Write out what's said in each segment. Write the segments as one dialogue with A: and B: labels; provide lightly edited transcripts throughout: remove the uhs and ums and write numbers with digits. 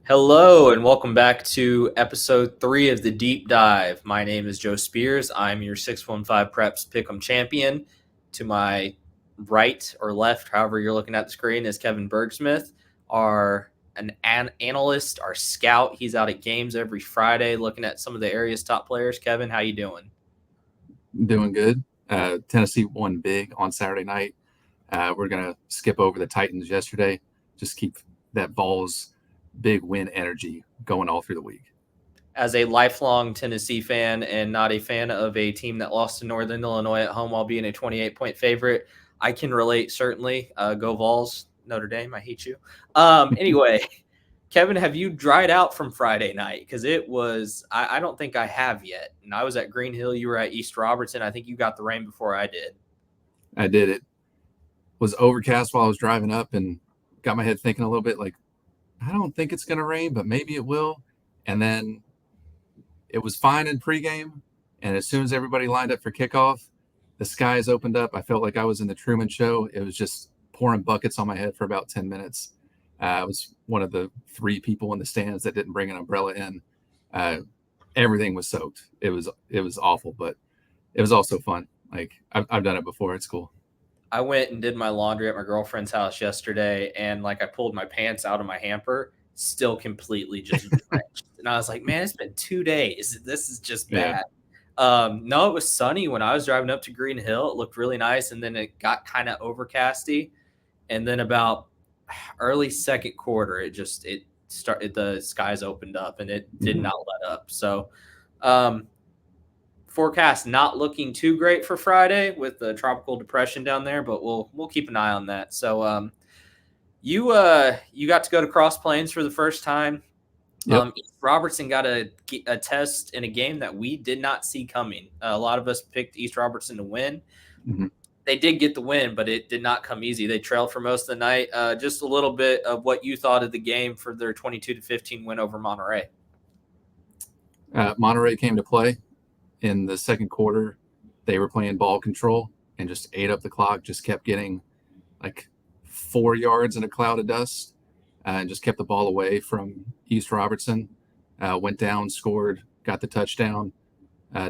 A: Hello and welcome back to episode 3 of the Deep Dive. My name is Joe Spears. I'm your 615 Preps Pick'em champion. To my right or left, however you're looking at the screen, is Kevin Bergsmith, an analyst, our scout. He's out at games every Friday looking at some of the area's top players. Kevin, how you doing?
B: Doing good. Tennessee won big on Saturday night. We're going to skip over the Titans yesterday. Just keep that Vols big win energy going all through the week.
A: As a lifelong Tennessee fan and not a fan of a team that lost to Northern Illinois at home while being a 28-point favorite, I can relate, certainly. Go Vols, Notre Dame, I hate you. Anyway, Kevin, have you dried out from Friday night? Because it was, I don't think I have yet. And I was at Green Hill. You were at East Robertson. I think you got the rain before I did.
B: I did it. Was overcast while I was driving up and got my head thinking a little bit like, I don't think it's going to rain, but maybe it will. And then it was fine in pregame. And as soon as everybody lined up for kickoff, the skies opened up. I felt like I was in the Truman Show. It was just pouring buckets on my head for about 10 minutes. I was one of the 3 people in the stands that didn't bring an umbrella in. Everything was soaked. It was awful, but it was also fun. Like I've done it before. It's cool.
A: I went and did my laundry at my girlfriend's house yesterday, and I pulled my pants out of my hamper, still completely just drenched. And I was like, man, it's been 2 days. This is just
B: Yeah.
A: bad. No, it was sunny when I was driving up to Green Hill. It looked really nice, and then it got kind of overcasty. And then about early second quarter, it started. The skies opened up, and it did
B: Mhm.
A: not let up. So, um, forecast not looking too great for Friday with the tropical depression down there, but we'll keep an eye on that. So, you got to go to Cross Plains for the first time.
B: Yep.
A: East Robertson got a test in a game that we did not see coming. A lot of us picked East Robertson to win.
B: Mhm.
A: They did get the win, but it did not come easy. They trailed for most of the night. Just a little bit of what you thought of the game for their 22-15 win over Monterey.
B: Monterey came to play in the second quarter. They were playing ball control and just ate up the clock, just kept getting like 4 yards in a cloud of dust and just kept the ball away from East Robertson. Went down, scored, got the touchdown, or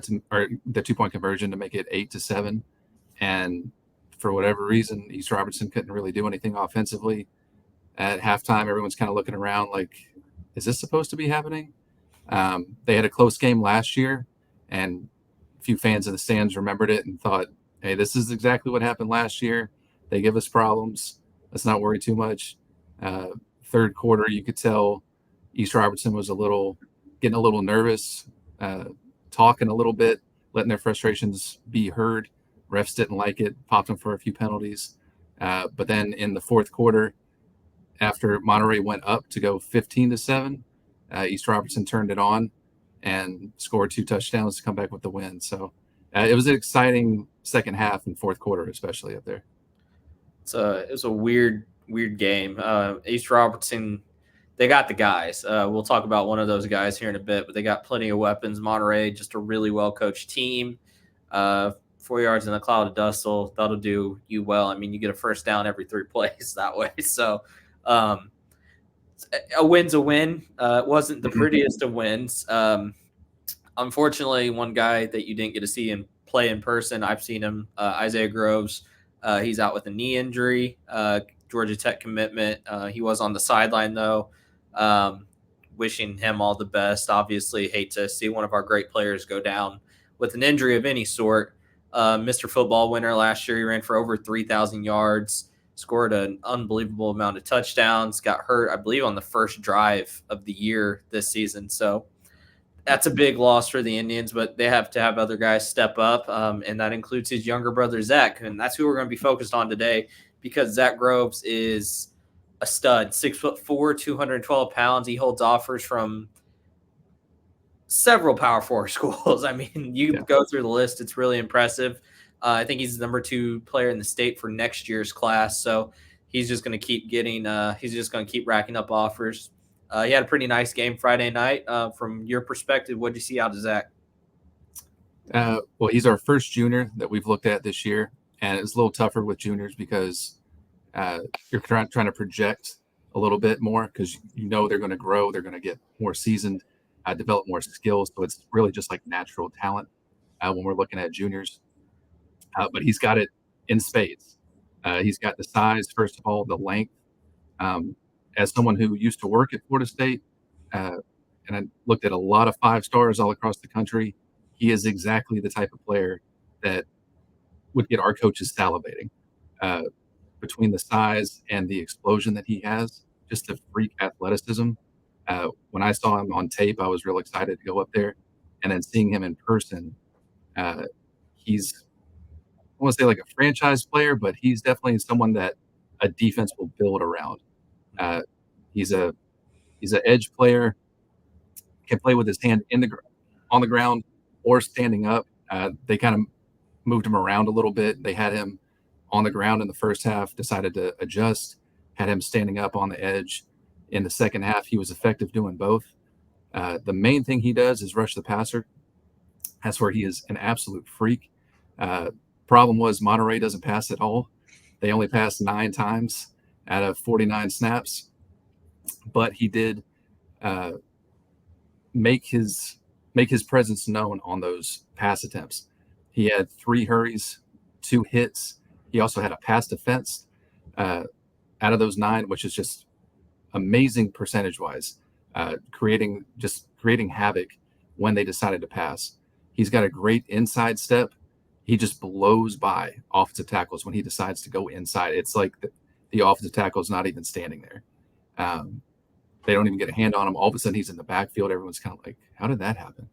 B: the 2-point conversion to make it 8-7. And for whatever reason, East Robertson couldn't really do anything offensively. At halftime, everyone's kind of looking around like, is this supposed to be happening? They had a close game last year, and a few fans in the stands remembered it and thought, hey, this is exactly what happened last year. They give us problems. Let's not worry too much. Uh, Third quarter, you could tell East Robertson was getting a little nervous, talking a little bit, letting their frustrations be heard. Refs didn't like it, popped them for a few penalties. But then in the fourth quarter, after Monterey went up to go 15-7, East Robertson turned it on and scored 2 touchdowns to come back with the win. So it was an exciting second half and fourth quarter, especially up there.
A: It was a weird game. East Robertson, they got the guys. We'll talk about one of those guys here in a bit, but they got plenty of weapons. Monterey, just a really well coached team. 4 yards in a cloud of dust that'll do you well. I mean, you get a first down every 3 plays that way. So, a win's a win. It wasn't the prettiest of wins. Unfortunately, one guy that you didn't get to see him play in person, I've seen him, Isaiah Groves. He's out with a knee injury, Georgia Tech commitment. He was on the sideline, though. Wishing him all the best. Obviously, hate to see one of our great players go down with an injury of any sort. Mr. Football winner last year, he ran for over 3,000 yards, scored an unbelievable amount of touchdowns, got hurt, I believe, on the first drive of the year this season. So that's a big loss for the Indians, but they have to have other guys step up, and that includes his younger brother, Zach, and that's who we're going to be focused on today because Zach Groves is a stud, 6'4", 212 pounds. He holds offers from several Power Four schools. I mean, you
B: Yeah.
A: go through the list; it's really impressive. I think he's the number 2 player in the state for next year's class, so he's just going to keep getting. He's just going to keep racking up offers. He had a pretty nice game Friday night. From your perspective, what did you see out of Zach?
B: Well, he's our first junior that we've looked at this year, and it's a little tougher with juniors because you're trying to project a little bit more because they're going to grow, they're going to get more seasoned, develop more skills. So it's really just like natural talent when we're looking at juniors. But he's got it in spades. He's got the size, first of all, the length. As someone who used to work at Florida State, uh, and I looked at a lot of 5 stars all across the country, he is exactly the type of player that would get our coaches salivating. Uh, Between the size and the explosion that he has, just the freak athleticism. When I saw him on tape, I was real excited to go up there, and then seeing him in person, uh, he's I want to say like a franchise player, but he's definitely someone that a defense will build around. Uh, he's a he's an edge player, can play with his hand on the ground or standing up. They kind of moved him around a little bit. They had him on the ground in the first half, decided to adjust, had him standing up on the edge. In the second half, he was effective doing both. The main thing he does is rush the passer. That's where he is an absolute freak. Problem was Monterey doesn't pass at all. They only passed 9 times out of 49 snaps, but he did uh, make his presence known on those pass attempts. He had 3 hurries, 2 hits. He also had a pass defense out of those 9, which is just amazing percentage wise, creating havoc when they decided to pass. He's got a great inside step. He just blows by offensive tackles when he decides to go inside. It's like the offensive tackle is not even standing there. They don't even get a hand on him. All of a sudden, he's in the backfield. Everyone's kind of like, how did that happen?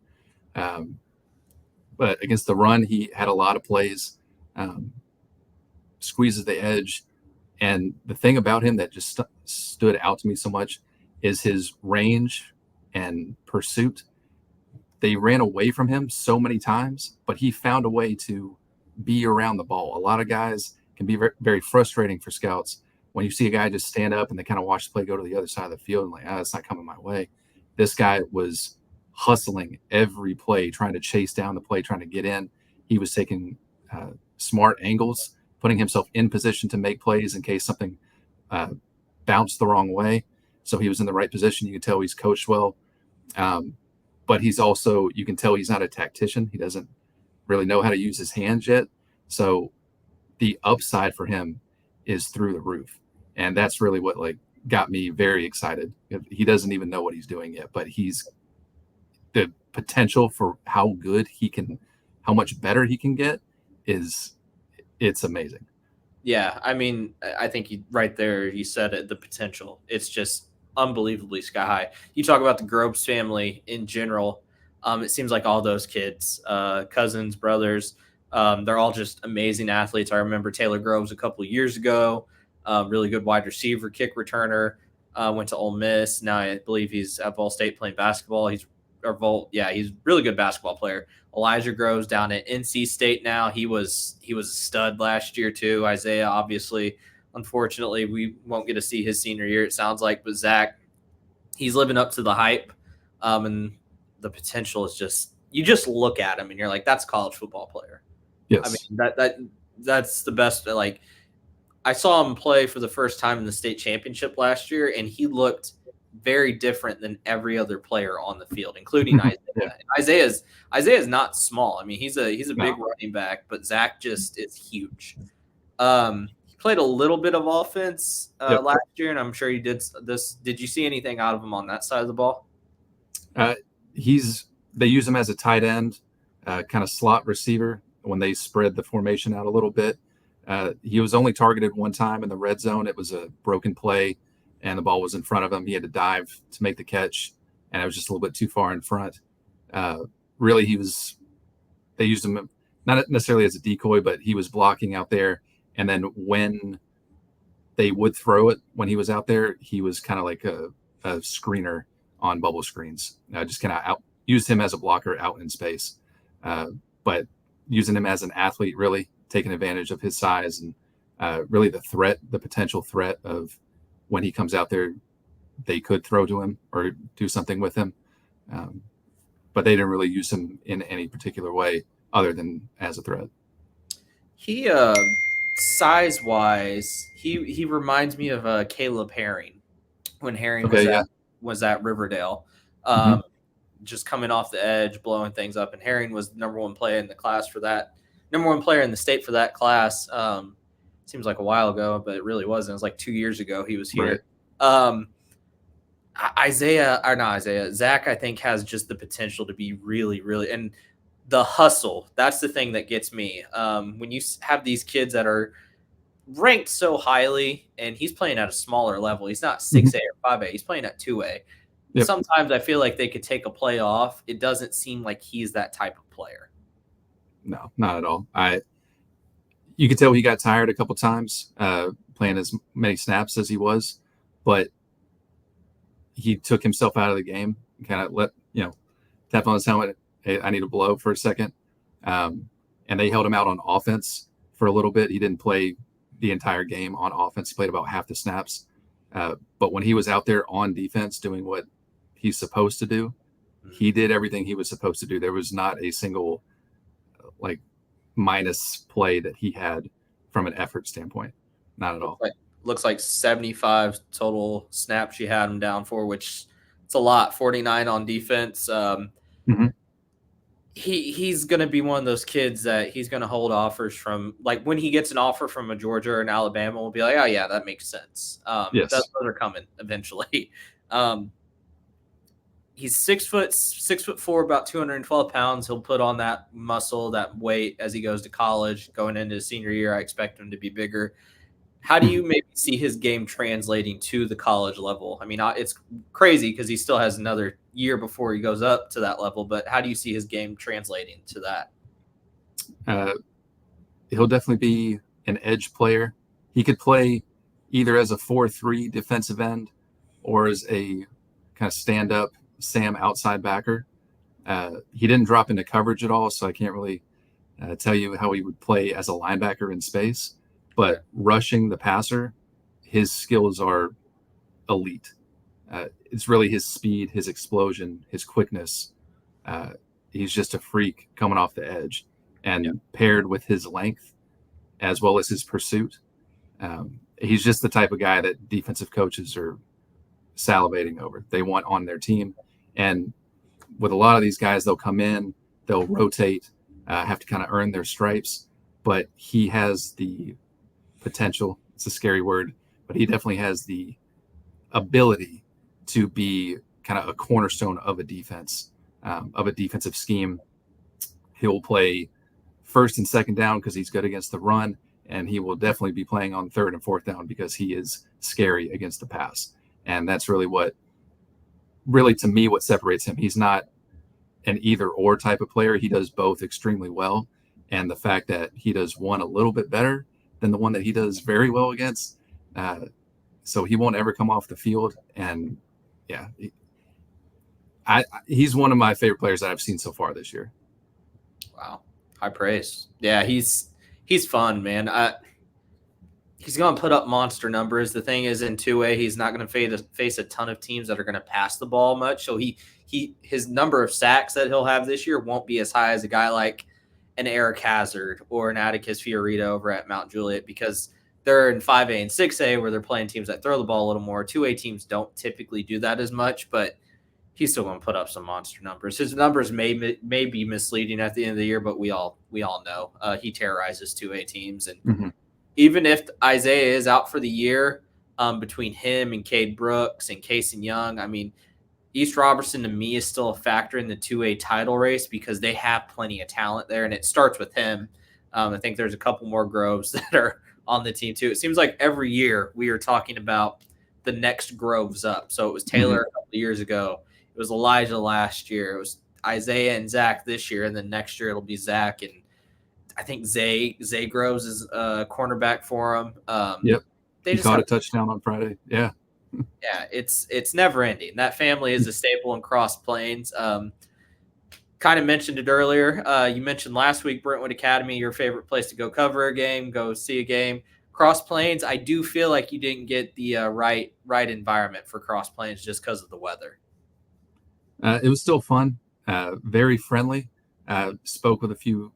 B: But against the run, he had a lot of plays, squeezes the edge. And the thing about him that just stood out to me so much is his range and pursuit. They ran away from him so many times, but he found a way to be around the ball. A lot of guys can be very, very frustrating for scouts when you see a guy just stand up and they kind of watch the play go to the other side of the field and like, it's not coming my way. This guy was hustling every play, trying to chase down the play, trying to get in. He was taking smart angles, putting himself in position to make plays in case something bounced the wrong way. So he was in the right position. You can tell he's coached well. But he's also, you can tell he's not a tactician. He doesn't really know how to use his hands yet. So the upside for him is through the roof. And that's really what got me very excited. He doesn't even know what he's doing yet, but he's the potential for how good he can, how much better he can get it's amazing.
A: Yeah, I mean, I think right there, you said it, the potential. It's just unbelievably sky high. You talk about the Groves family in general. It seems like all those kids, cousins, brothers, they're all just amazing athletes. I remember Taylor Groves a couple of years ago, really good wide receiver, kick returner, went to Ole Miss. Now I believe he's at Ball State playing basketball. He's a really good basketball player. Elijah Groves down at NC State now. He was a stud last year too. Isaiah, obviously, unfortunately, we won't get to see his senior year, it sounds like. But Zach, he's living up to the hype, and the potential is just, you just look at him and you're like, that's a college football player.
B: Yes.
A: I mean, that's the best. Like, I saw him play for the first time in the state championship last year, and he looked very different than every other player on the field, including Isaiah. Yeah. Isaiah's not small. I mean, he's a big running back, but Zach just is huge. He played a little bit of offense last year, and I'm sure he did this. Did you see anything out of him on that side of the ball?
B: They use him as a tight end, kind of slot receiver when they spread the formation out a little bit. He was only targeted one time in the red zone. It was a broken play, and the ball was in front of him. He had to dive to make the catch, and it was just a little bit too far in front. Really, they used him not necessarily as a decoy, but he was blocking out there. And then when they would throw it, when he was out there, he was kind of like a screener on bubble screens. Just kind of used him as a blocker out in space. But using him as an athlete, really taking advantage of his size and really the potential threat of when he comes out there, they could throw to him or do something with him. But they didn't really use him in any particular way other than as a threat.
A: He size-wise, he reminds me of Caleb Herring. when Herring
B: Okay, yeah.
A: was at Riverdale.
B: Hmm.
A: Just coming off the edge, blowing things up. And Herring was the number one player in the class for that, number one player in the state for that class. Seems like a while ago, but it really wasn't. It was like 2 years ago he was
B: Right.
A: here. Zach, I think, has just the potential to be really, really, and the hustle. That's the thing that gets me. When you have these kids that are ranked so highly, and he's playing at a smaller level. He's not
B: Hmm.
A: 6A or 5A. He's playing at 2A.
B: Yep.
A: Sometimes I feel like they could take a play off. It doesn't seem like he's that type of player.
B: No, not at all. You could tell he got tired a couple times playing as many snaps as he was, but he took himself out of the game and kind of tap on his helmet. Hey, I need to blow for a second. And they held him out on offense for a little bit. He didn't play the entire game on offense. He played about half the snaps. But when he was out there on defense doing what he's supposed to do, he did everything he was supposed to do. There was not a single minus play that he had from an effort standpoint. Not at all.
A: Looks like 75 total snaps you had him down for, which it's a lot. 49 on defense. He's going to be one of those kids that he's going to hold offers from. Like when he gets an offer from a Georgia or an Alabama, we'll be like, oh yeah, that makes sense.
B: Yes,
A: those are coming eventually. He's 6'4", about 212 pounds. He'll put on that muscle, that weight as he goes to college. Going into his senior year, I expect him to be bigger. How do you maybe see his game translating to the college level? I mean, it's crazy because he still has another year before he goes up to that level, but how do you see his game translating to that?
B: He'll definitely be an edge player. He could play either as a 4-3 defensive end or as a kind of stand-up Sam outside backer. He didn't drop into coverage at all, so I can't really tell you how he would play as a linebacker in space. But rushing the passer, his skills are elite. It's really his speed, his explosion, his quickness. He's just a freak coming off the edge. And paired with his length, as well as his pursuit, he's just the type of guy that defensive coaches are salivating over. They want on their team. And with a lot of these guys, they'll come in, they'll rotate, have to kind of earn their stripes. But he has the potential, it's a scary word, but he definitely has the ability to be kind of a cornerstone of a defense, of a defensive scheme. He'll play first and second down because he's good against the run, and he will definitely be playing on third and fourth down because he is scary against the pass. And that's really to me, what separates him. He's not an either or type of player. He does both extremely well. And the fact that he does one a little bit better than the one that he does very well against, so he won't ever come off the field. And he's one of my favorite players that I've seen so far this year.
A: Wow, high praise. Yeah, he's fun, man. He's going to put up monster numbers. The thing is, in 2A, he's not going to face a ton of teams that are going to pass the ball much. So his number of sacks that he'll have this year won't be as high as a guy like an Eric Hazard or an Atticus Fiorito over at Mount Juliet, because they're in 5A and 6A where they're playing teams that throw the ball a little more. 2A teams don't typically do that as much, but he's still going to put up some monster numbers. His numbers may be misleading at the end of the year, but we all know he terrorizes 2A teams. And even if Isaiah is out for the year, between him and Cade Brooks and Kason Young, I mean, East Robertson to me is still a factor in the 2A title race because they have plenty of talent there, and it starts with him. I think there's a couple more Groves that are on the team too. It seems like every year we are talking about the next Groves up. So it was Taylor a couple of years ago. It was Elijah last year. It was Isaiah and Zach this year, and then next year it'll be Zach, and I think Zay Groves is a cornerback for him.
B: Yep, he caught a touchdown on Friday. Yeah.
A: Yeah, it's never ending. That family is a staple in Cross Plains. Kind of mentioned it earlier. You mentioned last week Brentwood Academy, your favorite place to go cover a game, go see a game. Cross Plains, I do feel like you didn't get the right environment for Cross Plains just because of the weather.
B: It was still fun, very friendly. Spoke with a few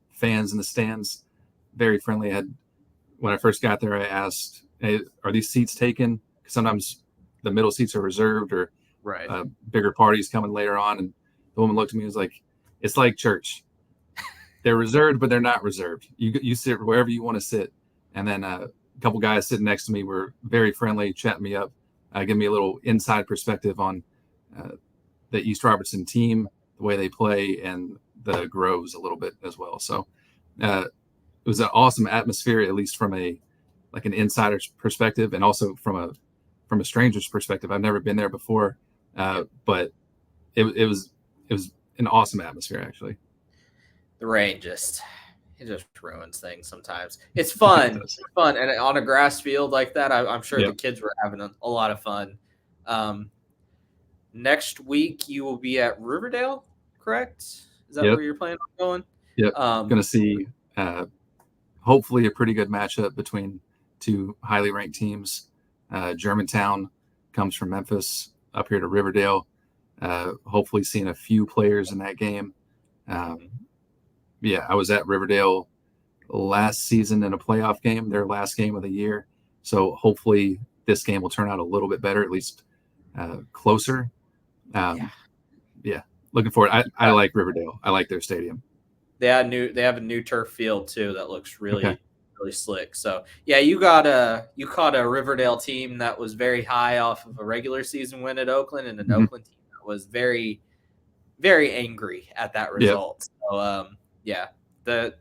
B: fans in the stands, very friendly. When I first got there, I asked, hey, are these seats taken? Sometimes the middle seats are reserved, or
A: Right.
B: bigger parties coming later on. And the woman looked at me and was like, "It's like church. They're reserved, but they're not reserved. You sit wherever you want to sit." And then a couple guys sitting next to me were very friendly, chatting me up, giving me a little inside perspective on the East Robertson team, the way they play, and the Groves a little bit as well. So it was an awesome atmosphere, at least from an insider's perspective, and also from a stranger's perspective. I've never been there before, but it was an awesome atmosphere, actually.
A: The rain just ruins things sometimes. It's fun, and on a grass field like that, I'm sure the kids were having a lot of fun. Next week you will be at Riverdale, correct? Is that where you're planning on going?
B: Yep. Going to see hopefully a pretty good matchup between two highly ranked teams. Germantown comes from Memphis up here to Riverdale. Hopefully seeing a few players in that game. I was at Riverdale last season in a playoff game, their last game of the year. So hopefully this game will turn out a little bit better, at least closer. Looking forward. I like Riverdale. I like their stadium.
A: They have a new turf field too that looks really slick. So you caught a Riverdale team that was very high off of a regular season win at Oakland, and an Oakland team that was very, very angry at that result. So the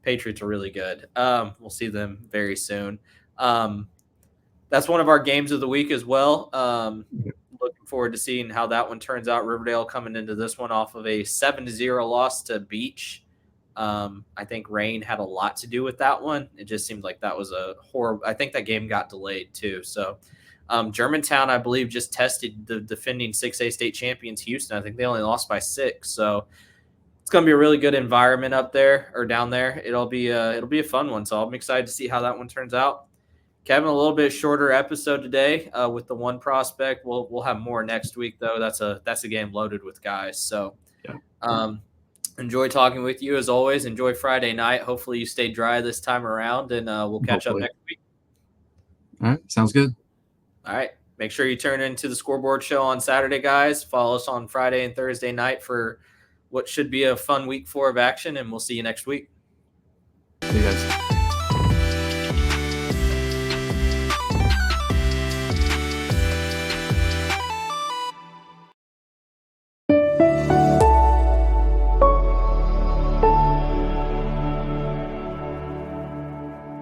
A: Patriots are really good. We'll see them very soon. That's one of our games of the week as well. Looking forward to seeing how that one turns out. Riverdale coming into this one off of a 7-0 loss to Beach. I think rain had a lot to do with that one. It just seemed like that was a horrible. I think that game got delayed too. So Germantown, I believe, just tested the defending 6A state champions Houston. I think they only lost by 6. So it's going to be a really good environment up there or down there. It'll be a fun one. So I'm excited to see how that one turns out. Kevin, a little bit shorter episode today with the one prospect. We'll have more next week though. That's a game loaded with guys. So enjoy talking with you as always. Enjoy Friday night. Hopefully you stay dry this time around, and we'll catch up next week.
B: All right, sounds good.
A: All right. Make sure you turn into the Scoreboard Show on Saturday, guys. Follow us on Friday and Thursday night for what should be a fun week 4 of action, and we'll see you next week.
B: See you guys.